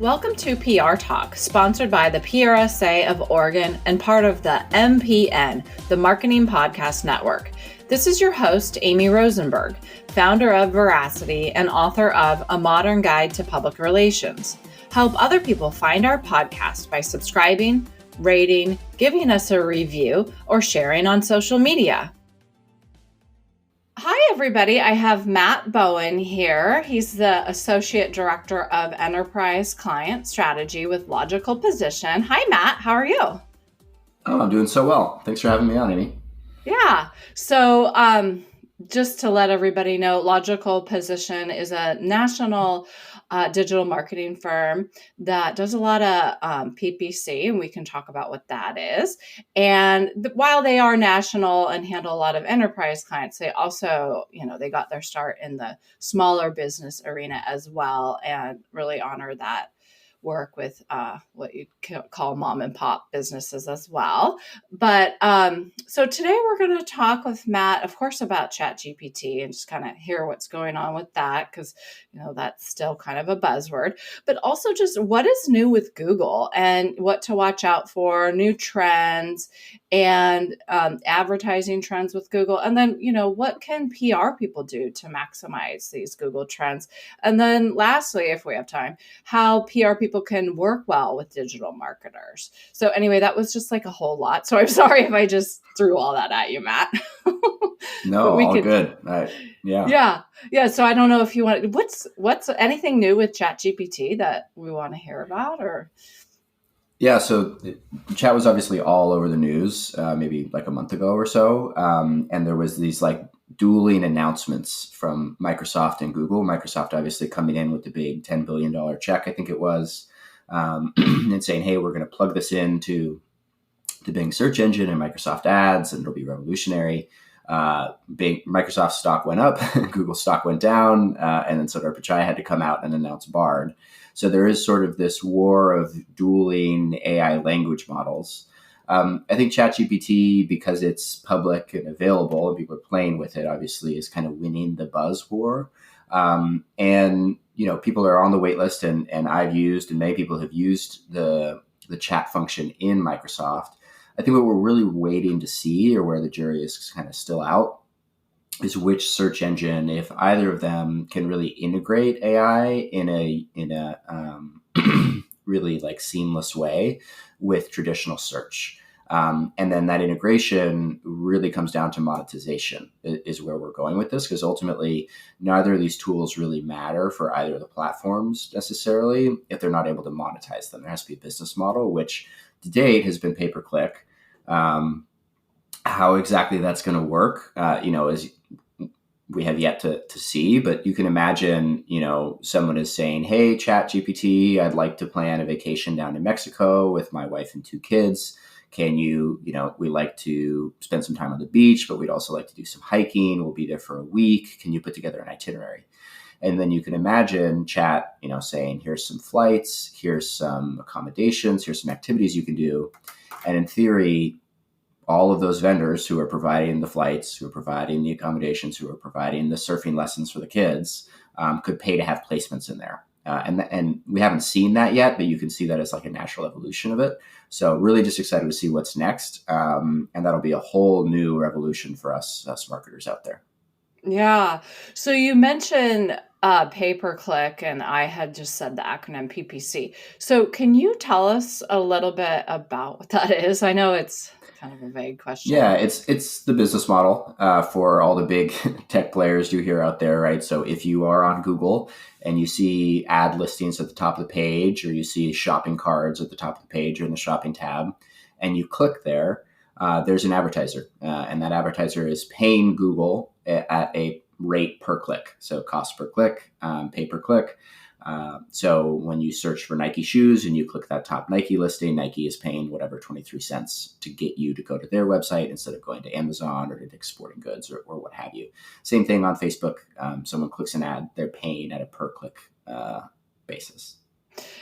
Welcome to PR Talk, sponsored by the PRSA of Oregon and part of the MPN, the Marketing Podcast Network. This is your host, Amy Rosenberg, founder of Veracity and author of A Modern Guide to Public Relations. Help other people find our podcast by subscribing, rating, giving us a review, or sharing on social media. Hi, everybody. I have Matt Bowen here. He's the Associate Director of Enterprise Client Strategy with Logical Position. Hi, Matt. How are you? Oh, I'm doing so well. Thanks for having me on, Amy. Yeah. So just to let everybody know, Logical Position is a national digital marketing firm that does a lot of PPC, and we can talk about what that is. And while they are national and handle a lot of enterprise clients, they also, they got their start in the smaller business arena as well, and really honor that work with what you call mom and pop businesses as well. But so today we're going to talk with Matt, of course, about ChatGPT and just kind of hear what's going on with that, because that's still kind of a buzzword, but also just what is new with Google and what to watch out for, new trends and advertising trends with Google. And then, what can PR people do to maximize these Google trends? And then lastly, if we have time, how PR people can work well with digital marketers. So anyway, that was just like a whole lot. So I'm sorry if I just threw all that at you, Matt. No, all good. Yeah. So I don't know if you want, what's anything new with ChatGPT that we want to hear about, or? Yeah, so chat was obviously all over the news, maybe like a month ago or so. And there was these like dueling announcements from Microsoft and Google. Microsoft obviously coming in with the big $10 billion check, I think it was, and saying, hey, we're going to plug this into the Bing search engine and Microsoft ads, and it'll be revolutionary. Microsoft stock went up, Google stock went down, and then Sundar Pichai had to come out and announce Bard. So there is sort of this war of dueling AI language models. I think ChatGPT, because it's public and available and people are playing with it, obviously is kind of winning the buzz war. And people are on the wait list, and I've used, and many people have used the chat function in Microsoft. I think what we're really waiting to see, or where the jury is kind of still out, is which search engine, if either of them can really integrate AI in a really like seamless way with traditional search. And then that integration really comes down to monetization is where we're going with this, because ultimately neither of these tools really matter for either of the platforms necessarily if they're not able to monetize them. There has to be a business model, which to date has been pay-per-click. How exactly that's going to work, is we have yet to see, but you can imagine, someone is saying, hey, ChatGPT, I'd like to plan a vacation down in Mexico with my wife and 2 kids. Can you, we like to spend some time on the beach, but we'd also like to do some hiking. We'll be there for a week. Can you put together an itinerary? And then you can imagine chat, saying, here's some flights, here's some accommodations, here's some activities you can do. And in theory, all of those vendors who are providing the flights, who are providing the accommodations, who are providing the surfing lessons for the kids, could pay to have placements in there. And we haven't seen that yet, but you can see that as like a natural evolution of it. So really just excited to see what's next. And that'll be a whole new revolution for us marketers out there. Yeah. So you mentioned pay-per-click, and I had just said the acronym PPC. So can you tell us a little bit about what that is? I know it's kind of a vague question. Yeah, it's the business model for all the big tech players you hear out there, right? So if you are on Google and you see ad listings at the top of the page, or you see shopping cards at the top of the page or in the shopping tab, and you click there, there's an advertiser, and that advertiser is paying Google at a rate per click. So cost per click, pay per click. So when you search for Nike shoes and you click that top Nike listing, Nike is paying whatever 23 cents to get you to go to their website instead of going to Amazon or to Dick's Sporting Goods or what have you. Same thing on Facebook. Someone clicks an ad, they're paying at a per click basis.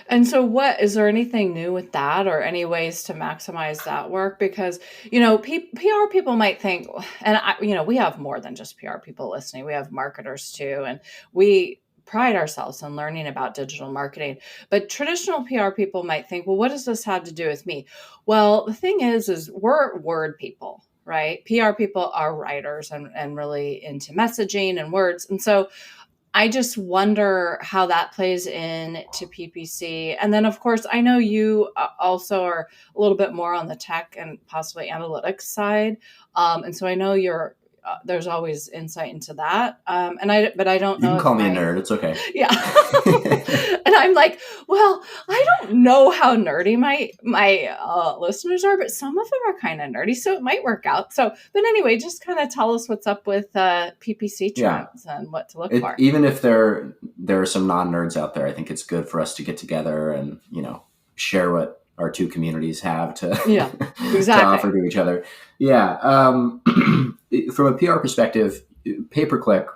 And so is there anything new with that, or any ways to maximize that work? Because, PR people might think, and we have more than just PR people listening. We have marketers too. And we pride ourselves in learning about digital marketing. But traditional PR people might think, well, what does this have to do with me? Well, the thing is we're word people, right? PR people are writers and really into messaging and words. And so I just wonder how that plays in to PPC. And then, of course, I know you also are a little bit more on the tech and possibly analytics side. And so I know there's always insight into that. But I don't You know can if call me a nerd. It's okay. yeah. And I'm like, well, I don't know how nerdy my listeners are, but some of them are kind of nerdy, so it might work out. So, but anyway, just kind of tell us what's up with PPC trends and what to look for. Even if there are some non-nerds out there, I think it's good for us to get together and, share what our two communities have to, exactly. to offer to each other. Yeah. From a PR perspective, pay-per-click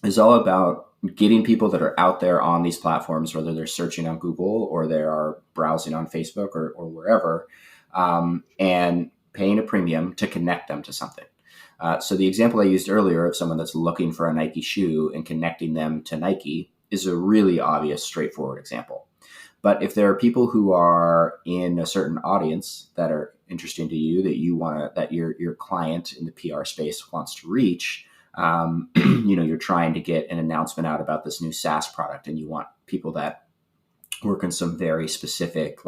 is all about getting people that are out there on these platforms, whether they're searching on Google or they are browsing on Facebook or wherever, and paying a premium to connect them to something. So the example I used earlier of someone that's looking for a Nike shoe and connecting them to Nike is a really obvious, straightforward example. But if there are people who are in a certain audience that are interesting to you, that your client in the PR space wants to reach, you're trying to get an announcement out about this new SaaS product, and you want people that work in some very specific,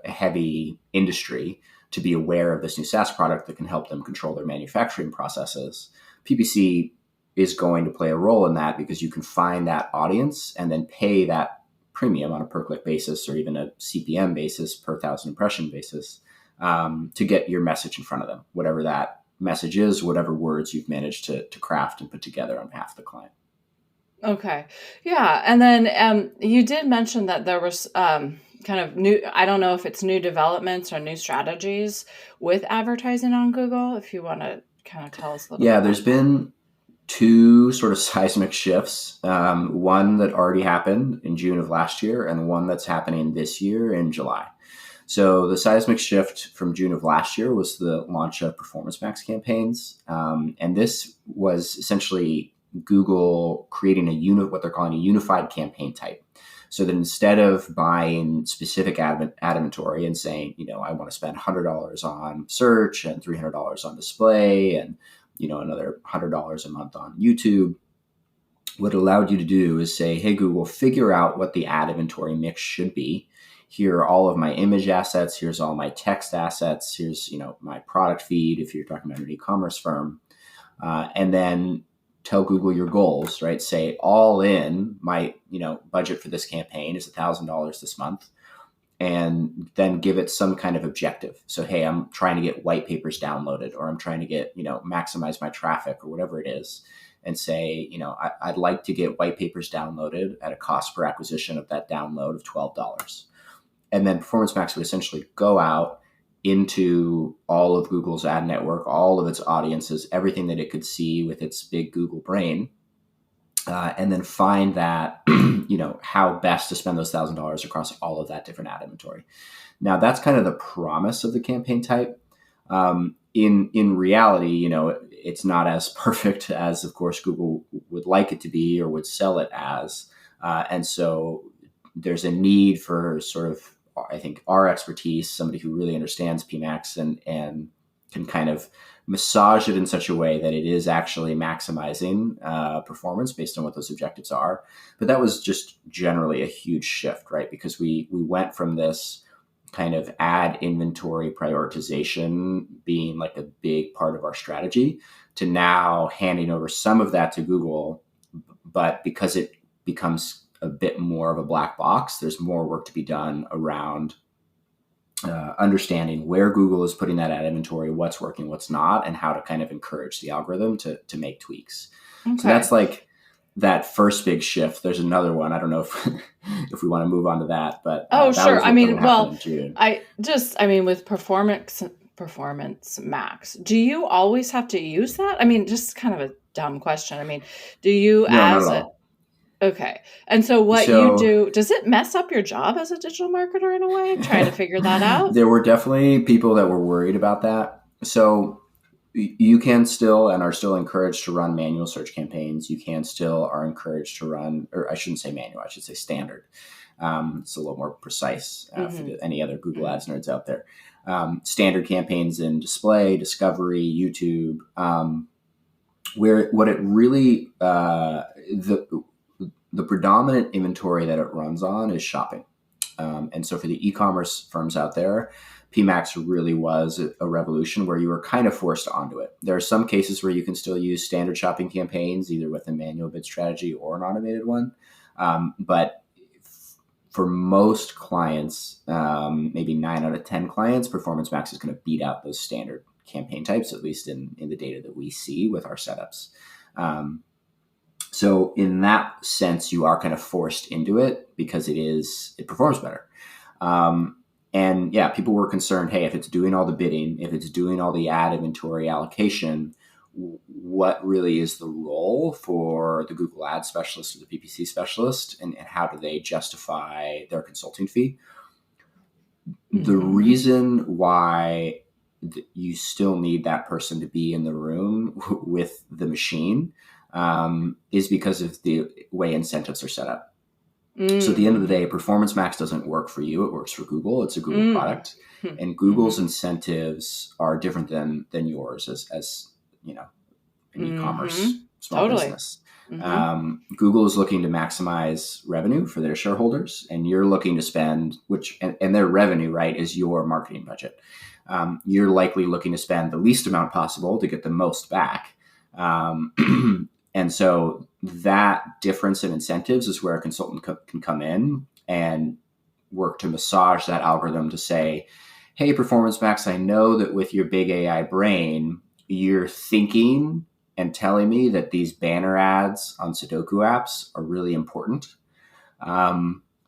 heavy industry to be aware of this new SaaS product that can help them control their manufacturing processes. PPC is going to play a role in that because you can find that audience and then pay that premium on a per click basis or even a CPM basis, per 1,000 impression basis, to get your message in front of them, whatever that message is, whatever words you've managed to craft and put together on behalf of the client. Okay. Yeah. And then you did mention that there was kind of new, I don't know if it's new developments or new strategies with advertising on Google, if you want to kind of tell us a little bit. Yeah, there's been two sort of seismic shifts, one that already happened in June of last year and one that's happening this year in July. So the seismic shift from June of last year was the launch of Performance Max campaigns. And this was essentially Google creating what they're calling a unified campaign type. So that instead of buying specific ad inventory and saying, I want to spend $100 on search and $300 on display and, another $100 a month on YouTube, what it allowed you to do is say, hey, Google, figure out what the ad inventory mix should be. Here are all of my image assets. Here's all my text assets. Here's, my product feed, if you're talking about an e-commerce firm. And then tell Google your goals, right? Say all in my, budget for this campaign is $1,000 this month. And then give it some kind of objective. So, hey, I'm trying to get white papers downloaded, or I'm trying to get, maximize my traffic or whatever it is. And say, I'd like to get white papers downloaded at a cost per acquisition of that download of $12. And then Performance Max would essentially go out into all of Google's ad network, all of its audiences, everything that it could see with its big Google brain, and then find that, how best to spend those $1,000 across all of that different ad inventory. Now, that's kind of the promise of the campaign type. In reality, it's not as perfect as, of course, Google would like it to be or would sell it as. And so there's a need for sort of, I think, our expertise, somebody who really understands PMax and can kind of massage it in such a way that it is actually maximizing performance based on what those objectives are. But that was just generally a huge shift, right? Because we went from this kind of ad inventory prioritization being like a big part of our strategy to now handing over some of that to Google. But because it becomes a bit more of a black box, there's more work to be done around understanding where Google is putting that ad inventory, what's working, what's not, and how to kind of encourage the algorithm to make tweaks. Okay. So that's like that first big shift. There's another one. I don't know if if we want to move on to that, but sure. With Performance Max, do you always have to use that? Just kind of a dumb question. Do you Okay. And so you do, does it mess up your job as a digital marketer in a way? I'm trying to figure that out. There were definitely people that were worried about that. So You can still and are still encouraged to run manual search campaigns. You can still are encouraged to run, or I shouldn't say manual, I should say standard. It's a little more precise any other Google Ads nerds out there. Standard campaigns in display, discovery, YouTube, where what it really, the predominant inventory that it runs on is shopping. And so for the e-commerce firms out there, PMax really was a revolution where you were kind of forced onto it. There are some cases where you can still use standard shopping campaigns, either with a manual bid strategy or an automated one. But for most clients, maybe 9 out of 10 clients, Performance Max is going to beat out those standard campaign types, at least in the data that we see with our setups. So in that sense, you are kind of forced into it because it performs better. And yeah, people were concerned, hey, if it's doing all the bidding, if it's doing all the ad inventory allocation, what really is the role for the Google Ad specialist or the PPC specialist, and how do they justify their consulting fee? The reason why you still need that person to be in the room with the machine is because of the way incentives are set up. So at the end of the day, Performance Max doesn't work for you. It works for Google. It's a Google product. And Google's incentives are different than yours as you know, an e-commerce small business. Google is looking to maximize revenue for their shareholders, and you're looking to spend, and their revenue, right, is your marketing budget. You're likely looking to spend the least amount possible to get the most back. And so that difference in incentives is where a consultant can come in and work to massage that algorithm to say, hey, Performance Max, I know that with your big AI brain, you're thinking and telling me that these banner ads on Sudoku apps are really important.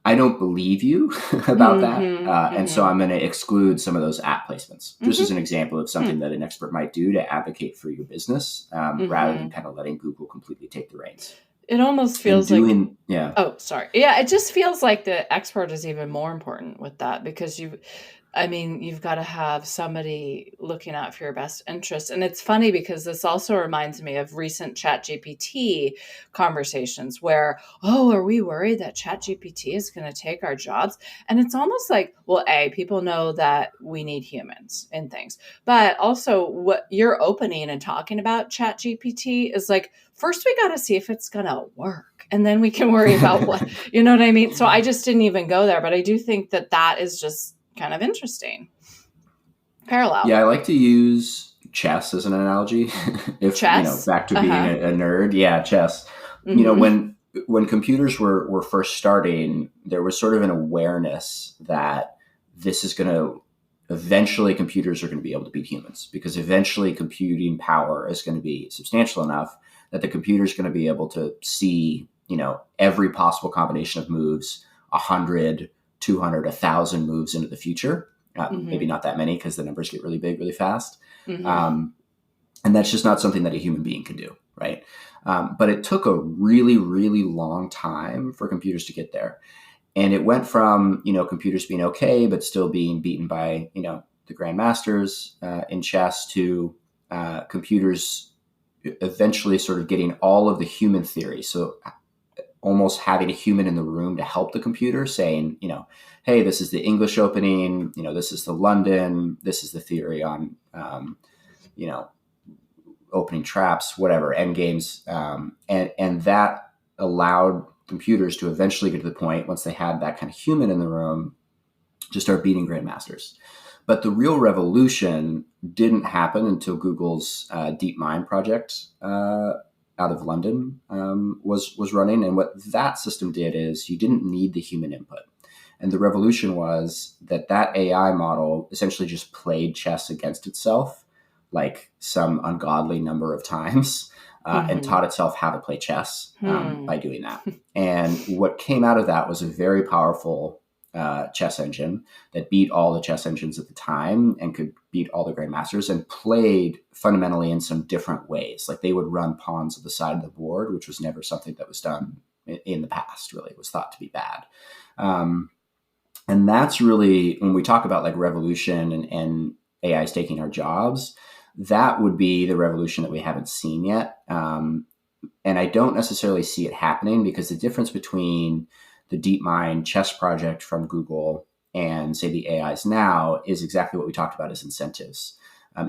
I don't believe you about that. And so I'm going to exclude some of those app placements, just as an example of something that an expert might do to advocate for your business, rather than kind of letting Google completely take the reins. It almost feels yeah. Oh, sorry. Yeah, it just feels like the expert is even more important with that, because you've got to have somebody looking out for your best interest. And it's funny because this also reminds me of recent ChatGPT conversations where, are we worried that ChatGPT is going to take our jobs? And it's almost like, well, people know that we need humans in things. But also what you're opening and talking about ChatGPT is like, first we got to see if it's going to work, and then we can worry about what, you know what I mean? So I just didn't even go there, but I do think that is just kind of interesting. Parallel. Yeah, I like to use chess as an analogy. Chess? Back to being a nerd. Yeah, chess. When computers were first starting, there was sort of an awareness that this is going to eventually computers are going to be able to beat humans, because eventually computing power is going to be substantial enough that the computer is going to be able to see, every possible combination of moves, 100, 200, 1,000 moves into the future. Maybe not that many, because the numbers get really big really fast. And that's just not something that a human being can do, right? But it took a really, really long time for computers to get there. And it went from, computers being okay, but still being beaten by, the grandmasters in chess, to computers eventually sort of getting all of the human theory. So almost having a human in the room to help the computer, saying, hey, this is the English opening, this is the London, this is the theory on, opening traps, whatever, end games. And that allowed computers to eventually get to the point, once they had that kind of human in the room, to start beating grandmasters. But the real revolution didn't happen until Google's DeepMind project out of London was running. And what that system did is you didn't need the human input. And the revolution was that AI model essentially just played chess against itself, like some ungodly number of times, and taught itself how to play chess by doing that. And what came out of that was a very powerful chess engine that beat all the chess engines at the time and could beat all the grandmasters, and played fundamentally in some different ways. Like they would run pawns at the side of the board, which was never something that was done in the past. Really, it was thought to be bad. And that's really, when we talk about like revolution and AI is taking our jobs, that would be the revolution that we haven't seen yet. And I don't necessarily see it happening because the difference between the DeepMind chess project from Google and say the AIs now is exactly what we talked about as incentives.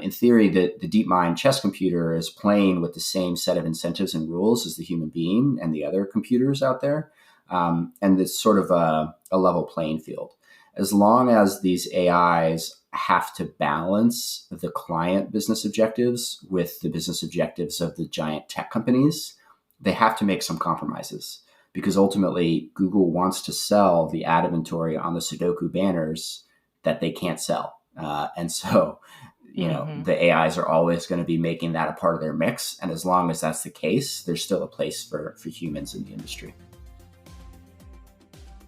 In theory, the DeepMind chess computer is playing with the same set of incentives and rules as the human being and the other computers out there. And it's sort of a level playing field. As long as these AIs have to balance the client business objectives with the business objectives of the giant tech companies, they have to make some compromises because ultimately Google wants to sell the ad inventory on the Sudoku banners that they can't sell. And so, the AIs are always going to be making that a part of their mix. And as long as that's the case, there's still a place for humans in the industry.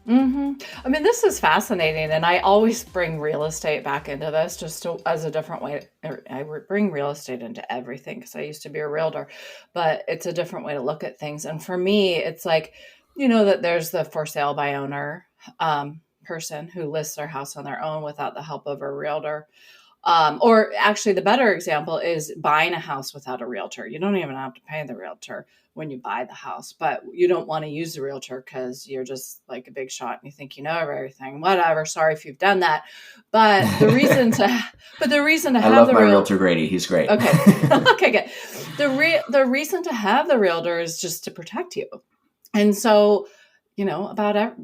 I mean, this is fascinating, and I always bring real estate back into this as a different way. I bring real estate into everything because I used to be a realtor, but it's a different way to look at things. And for me, it's like, that there's the for sale by owner person who lists their house on their own without the help of a realtor. Or actually, the better example is buying a house without a realtor. You don't even have to pay the realtor when you buy the house, but you don't want to use the realtor because you're just like a big shot and you think you know everything. Whatever. Sorry if you've done that. But the reason to I have love the my realtor Grady. He's great. Okay. Okay, good. The reason to have the realtor is just to protect you. And so,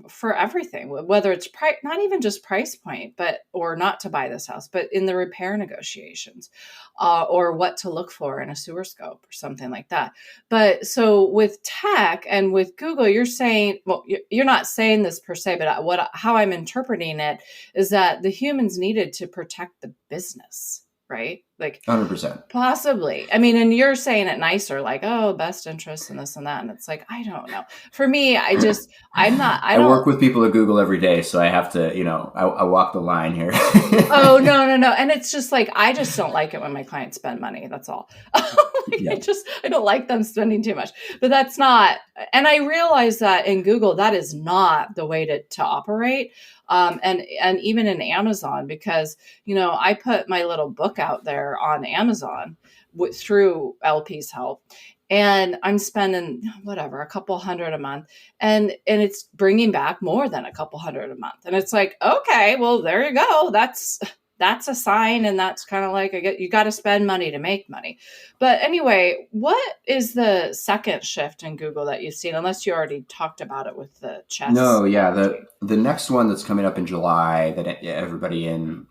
for everything, whether it's not even just price point, or not to buy this house, but in the repair negotiations, or what to look for in a sewer scope or something like that. But so with tech and with Google, you're saying, well, you're not saying this per se, but how I'm interpreting it is that the humans needed to protect the business, right? Like 100%. Possibly. I mean, and you're saying it nicer, like, oh, best interest and this and that. And it's like, I don't know. For me, I work with people at Google every day. So I have to, I walk the line here. Oh, no. And it's just like, I just don't like it when my clients spend money. That's all. I don't like them spending too much, but that's not. And I realize that in Google, that is not the way to operate. And even in Amazon, because, I put my little book out there on Amazon through LP's help. And I'm spending whatever, a couple hundred a month, and it's bringing back more than a couple hundred a month. And it's like, okay, well, there you go. That's a sign. And that's kind of like, you got to spend money to make money. But anyway, what is the second shift in Google that you've seen, unless you already talked about it with the chess? No, yeah. The next one that's coming up in July that everybody in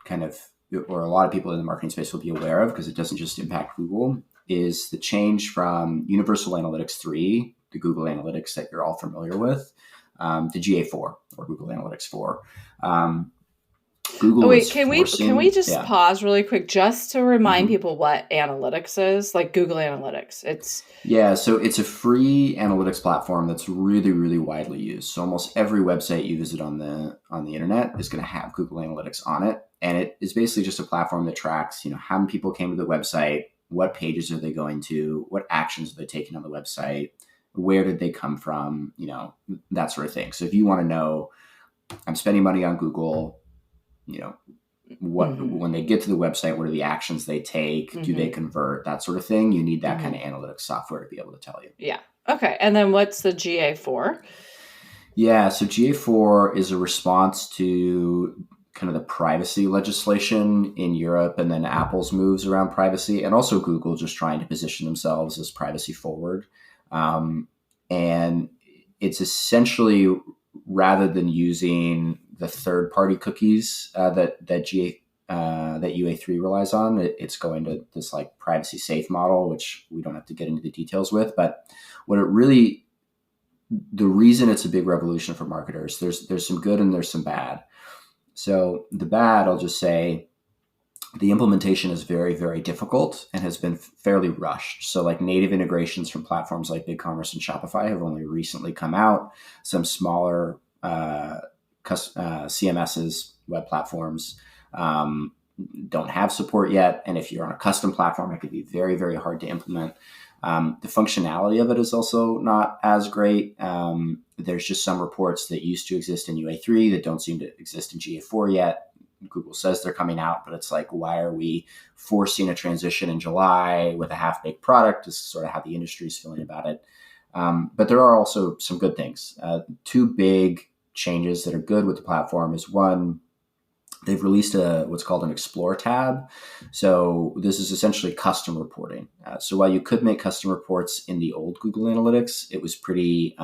or a lot of people in the marketing space will be aware of, because it doesn't just impact Google, is the change from Universal Analytics 3, the Google Analytics that you're all familiar with, to GA4 or Google Analytics 4. Google can we just pause really quick just to remind people what analytics is? Like Google Analytics. So it's a free analytics platform that's really, really widely used. So almost every website you visit on the internet is going to have Google Analytics on it. And it is basically just a platform that tracks, how many people came to the website, what pages are they going to, what actions are they taking on the website, where did they come from, that sort of thing. So if you want to know, I'm spending money on Google, when they get to the website, what are the actions they take? Do they convert? That sort of thing. You need that kind of analytics software to be able to tell you. Yeah. Okay. And then what's the GA4? Yeah. So GA4 is a response to kind of the privacy legislation in Europe, and then Apple's moves around privacy, and also Google just trying to position themselves as privacy forward. And it's essentially, rather than using the third-party cookies that UA3 relies on, it's going to this like privacy safe model, which we don't have to get into the details with. But the reason it's a big revolution for marketers, there's some good and there's some bad. So the bad, I'll just say, the implementation is very, very difficult and has been fairly rushed. So like native integrations from platforms like BigCommerce and Shopify have only recently come out. Some smaller CMSs, web platforms, don't have support yet. And if you're on a custom platform, it could be very, very hard to implement. The functionality of it is also not as great. There's just some reports that used to exist in UA3 that don't seem to exist in GA4 yet. Google says they're coming out, but it's like, why are we forcing a transition in July with a half-baked product? Is sort of how the industry is feeling about it. But there are also some good things. Two big changes that are good with the platform is one, they've released what's called an Explore tab. So this is essentially custom reporting. So while you could make custom reports in the old Google Analytics, it was pretty,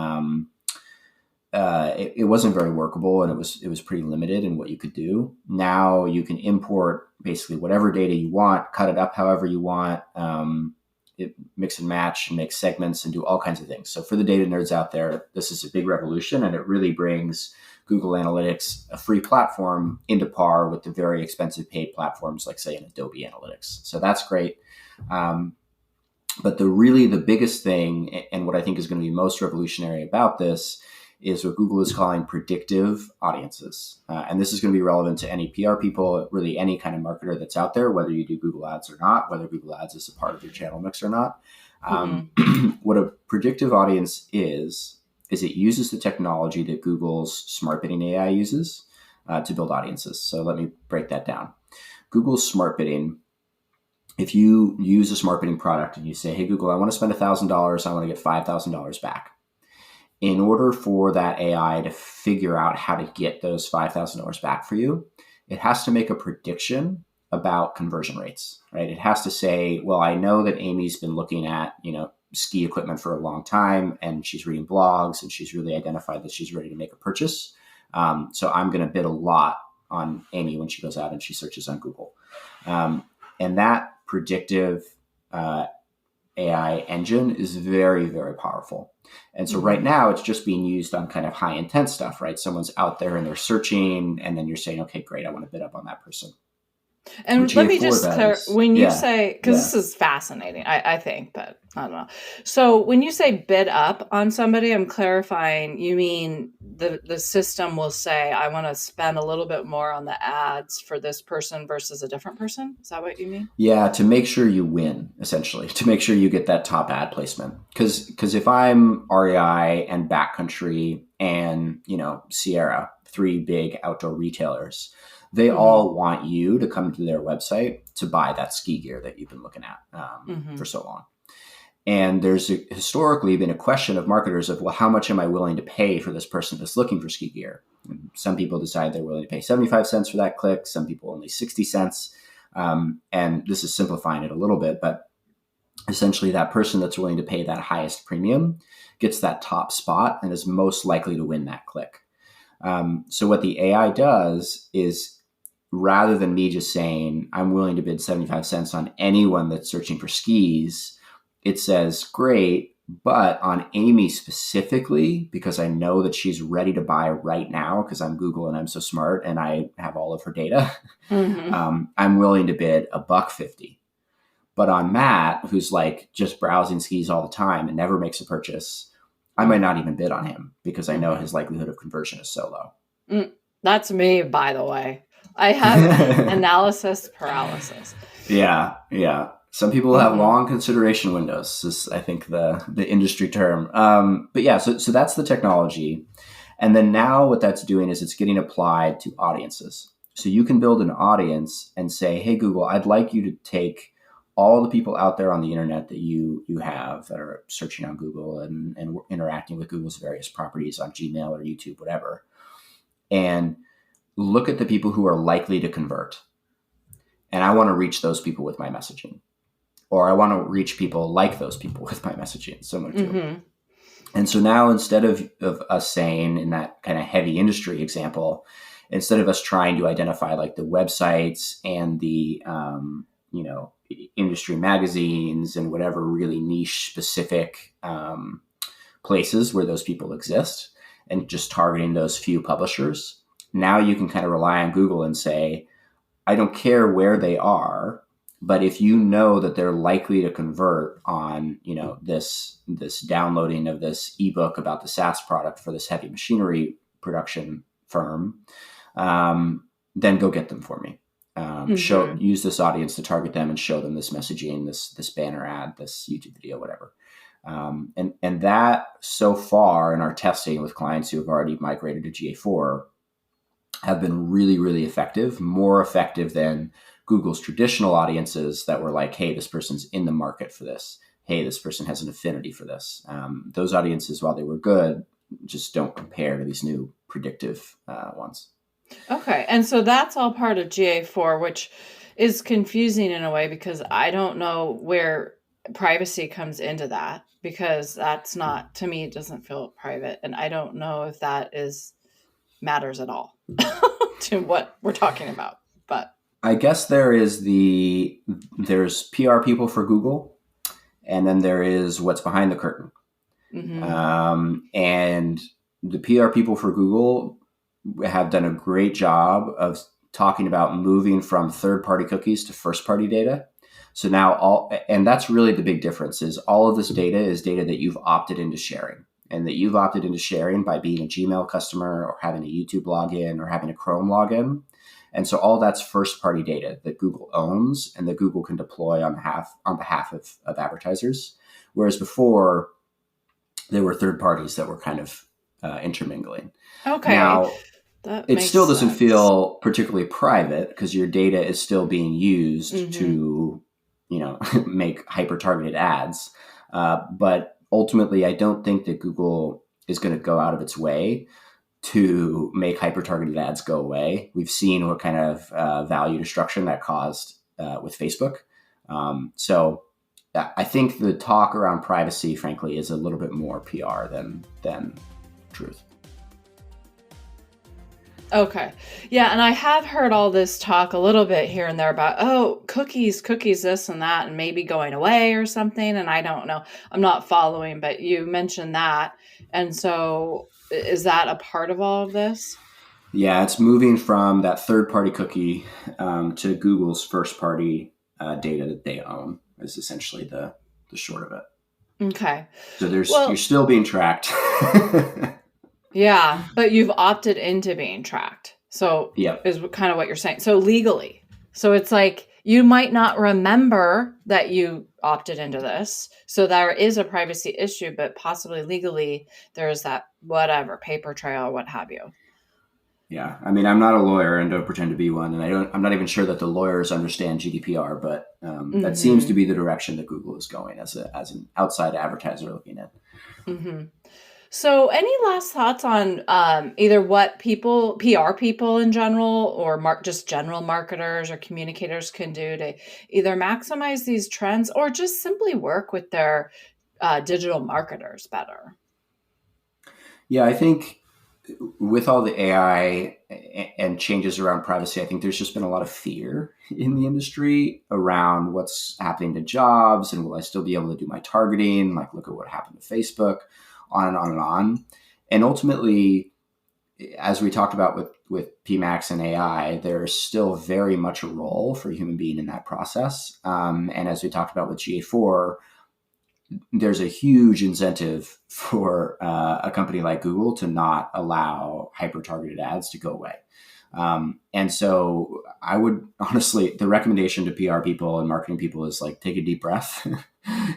it wasn't very workable, and it was pretty limited in what you could do. Now you can import basically whatever data you want, cut it up however you want, mix and match and make segments and do all kinds of things. So for the data nerds out there, this is a big revolution, and it really brings Google Analytics, a free platform, into par with the very expensive paid platforms like, say, an Adobe Analytics. So that's great. But the biggest thing, and what I think is going to be most revolutionary about this, is what Google is calling predictive audiences. And this is going to be relevant to any PR people, really any kind of marketer that's out there, whether you do Google Ads or not, whether Google Ads is a part of your channel mix or not. What a predictive audience is it uses the technology that Google's smart bidding AI uses to build audiences. So let me break that down. Google's smart bidding, if you use a smart bidding product and you say, hey, Google, I want to spend $1,000, I want to get $5,000 back. In order for that AI to figure out how to get those $5,000 back for you, it has to make a prediction about conversion rates, right? It has to say, well, I know that Amy's been looking at, ski equipment for a long time, and she's reading blogs, and she's really identified that she's ready to make a purchase. So I'm going to bid a lot on Amy when she goes out and she searches on Google. And that predictive AI engine is very, very powerful. And so right now it's just being used on kind of high intent stuff, right? Someone's out there and they're searching, and then you're saying, okay, great, I want to bid up on that person. And let me just clarify, when you say, because this is fascinating, I think, but I don't know. So when you say bid up on somebody, I'm clarifying, you mean the system will say, I want to spend a little bit more on the ads for this person versus a different person? Is that what you mean? Yeah, to make sure you win, essentially, to make sure you get that top ad placement. Because if I'm REI and Backcountry and, Sierra, 3 big outdoor retailers, they all want you to come to their website to buy that ski gear that you've been looking at for so long. And there's historically been a question of marketers of, well, how much am I willing to pay for this person that's looking for ski gear? And some people decide they're willing to pay 75 cents for that click. Some people only 60 cents. And this is simplifying it a little bit, but essentially that person that's willing to pay that highest premium gets that top spot and is most likely to win that click. So what the AI does is, rather than me just saying, I'm willing to bid 75 cents on anyone that's searching for skis, it says, great, but on Amy specifically, because I know that she's ready to buy right now because I'm Google and I'm so smart and I have all of her data, I'm willing to bid $1.50. But on Matt, who's like just browsing skis all the time and never makes a purchase, I might not even bid on him because I know his likelihood of conversion is so low. That's me, by the way. I have analysis paralysis. Yeah. Some people have long consideration windows, is I think the industry term. But yeah, so that's the technology. And then now what that's doing is it's getting applied to audiences. So you can build an audience and say, hey, Google, I'd like you to take all the people out there on the internet that you have that are searching on Google and interacting with Google's various properties on Gmail or YouTube, whatever, and look at the people who are likely to convert. And I want to reach those people with my messaging, or I want to reach people like those people with my messaging, similar to. And so now, instead of us saying in that kind of heavy industry example, instead of us trying to identify like the websites and the, industry magazines and whatever really niche specific places where those people exist and just targeting those few publishers, now you can kind of rely on Google and say, I don't care where they are, but if you know that they're likely to convert on, this downloading of this ebook about the SaaS product for this heavy machinery production firm, then go get them for me. Use this audience to target them and show them this messaging, this banner ad, this YouTube video, whatever. And that so far in our testing with clients who have already migrated to GA4, have been really, really effective, more effective than Google's traditional audiences that were like, hey, this person's in the market for this. Hey, this person has an affinity for this. Those audiences, while they were good, just don't compare to these new predictive ones. Okay. And so that's all part of GA4, which is confusing in a way because I don't know where privacy comes into that, because that's not, to me, it doesn't feel private. And I don't know if that is matters at all to what we're talking about. But I guess there's PR people for Google, and then there is what's behind the curtain. mhm. And the PR people for Google have done a great job of talking about moving from third-party cookies to first-party data. So now and that's really the big difference, is all of this data is data that you've opted into sharing, and that you've opted into sharing by being a Gmail customer or having a YouTube login or having a Chrome login. And so all that's first-party data that Google owns and that Google can deploy on behalf of advertisers. Whereas before, there were third parties that were kind of intermingling. Okay. Now, That it makes still doesn't sense. feel particularly private because your data is still being used Mhm. to, make hyper-targeted ads. But ultimately, I don't think that Google is going to go out of its way to make hyper-targeted ads go away. We've seen what kind of value destruction that caused with Facebook. So I think the talk around privacy, frankly, is a little bit more PR than truth. Okay. Yeah, and I have heard all this talk a little bit here and there about, oh, cookies, this and that, and maybe going away or something. And I don't know. I'm not following, but you mentioned that. And so is that a part of all of this? Yeah, it's moving from that third-party cookie to Google's first-party data that they own is essentially the short of it. Okay. So you're Well, still being tracked. yeah, but you've opted into being tracked. So Yep. is kind of what you're saying. So legally. So it's like you might not remember that you opted into this. So there is a privacy issue, but possibly legally there is that whatever paper trail, what have you. Yeah, I mean, I'm not a lawyer and don't pretend to be one, and I'm not even sure that the lawyers understand GDPR, but that seems to Mhm. be the direction that Google is going as an outside advertiser looking in. Mhm. So, any last thoughts on either what people, PR people in general, or just general marketers or communicators can do to either maximize these trends or just simply work with their digital marketers better? Yeah, I think with all the AI and changes around privacy, I think there's just been a lot of fear in the industry around what's happening to jobs and will I still be able to do my targeting? Like, look at what happened to Facebook, on and on and on. And ultimately, as we talked about with PMax and AI, there's still very much a role for a human being in that process. And as we talked about with GA4, there's a huge incentive for a company like Google to not allow hyper-targeted ads to go away. And so I would honestly, the recommendation to PR people and marketing people is like, take a deep breath.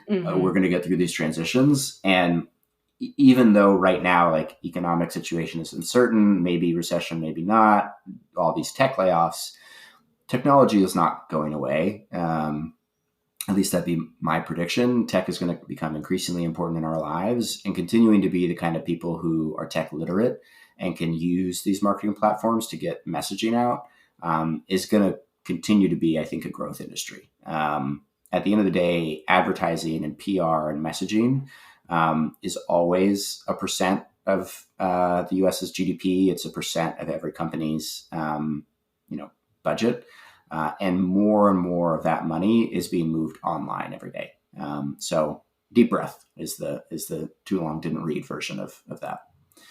We're Hmm. going to get through these transitions. And even though right now, like economic situation is uncertain, maybe recession, maybe not, all these tech layoffs, technology is not going away. At least that'd be my prediction. Tech is going to become increasingly important in our lives, and continuing to be the kind of people who are tech literate and can use these marketing platforms to get messaging out is going to continue to be, I think, a growth industry. At the end of the day, advertising and PR and messaging is always a percent of the US's GDP. It's a percent of every company's budget. And more of that money is being moved online every day. So deep breath is the too long didn't read version of that.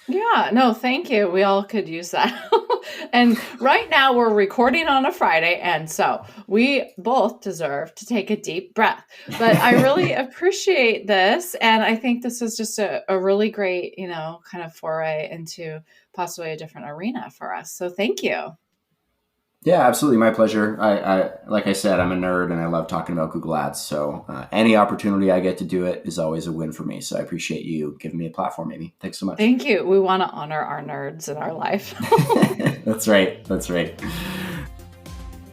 Yeah, no, thank you. We all could use that. And right now we're recording on a Friday, and so we both deserve to take a deep breath. But I really appreciate this, and I think this is just a really great, kind of foray into possibly a different arena for us. So thank you. Yeah, absolutely. My pleasure. Like I said, I'm a nerd and I love talking about Google Ads. So any opportunity I get to do it is always a win for me. So I appreciate you giving me a platform, Amy. Thanks so much. Thank you. We want to honor our nerds in our life. That's right. That's right.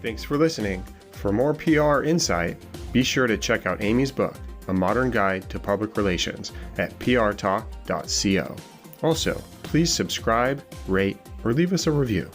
Thanks for listening. For more PR insight, be sure to check out Amy's book, A Modern Guide to Public Relations, at prtalk.co. Also, please subscribe, rate, or leave us a review.